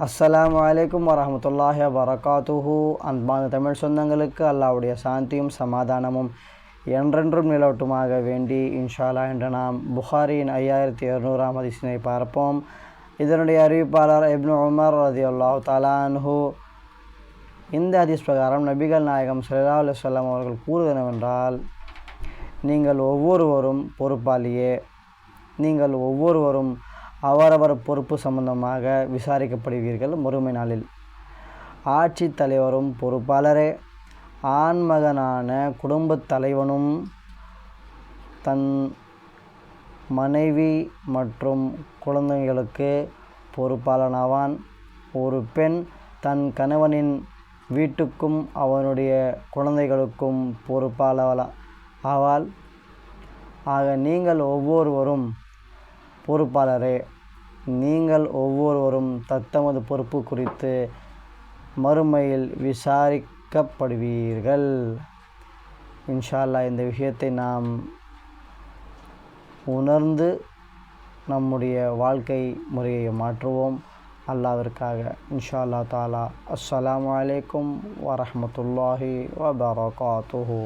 அஸ்ஸலாமு அலைக்கும் வரஹ்மத்துல்லாஹி வபரகாத்துஹு. அன்பான தமிழ் சொந்தங்களுக்கு அல்லாஹ்வுடைய சாந்தியும் சமாதானமும் என்றென்றும் நிலவட்டுமாக வேண்டி இன்ஷா அல்லாஹ் இன்று நாம் புகாரியின் 5700 ஹதீஸினை பார்ப்போம். இதனுடைய அறிவிப்பாளர் இப்னு உமர் ரலியல்லாஹு தஆலா அன்ஹு. இந்த ஹதீஸ் பிரகாரம் நபிகள் நாயகம் ஸல்லல்லாஹு அலைஹி வஸல்லம் அவர்கள் கூறுவதெனவென்றால், நீங்கள் ஒவ்வொருவரும் பொறுப்பாளியே, நீங்கள் ஒவ்வொருவரும் அவரவர் பொறுப்பு சம்பந்தமாக விசாரிக்கப்படுவீர்கள் மறுமை நாளில். ஆட்சி தலைவரும் பொறுப்பாளரே, ஆண்மகனான குடும்பத் தலைவனும் தன் மனைவி மற்றும் குழந்தைகளுக்கு பொறுப்பாளனாவான். ஒரு பெண் தன் கணவனின் வீட்டுக்கும் அவனுடைய குழந்தைகளுக்கும் பொறுப்பாளர் ஆவாள். ஆக நீங்கள் ஒவ்வொருவரும் பொறுப்பாளரே. நீங்கள் ஒவ்வொருவரும் தத்தமது பொறுப்பு குறித்து மறுமையில் விசாரிக்கப்படுவீர்கள். இன்ஷா அல்லாஹ் இந்த விஷயத்தை நாம் உணர்ந்து நம்முடைய வாழ்க்கை முறையை மாற்றுவோம் அல்லாஹ்விற்காக. இன்ஷா அல்லாஹ் தஆலா. அஸ்ஸலாமு அலைக்கும் வரஹ்மத்துல்லாஹி வபரகாத்துஹு.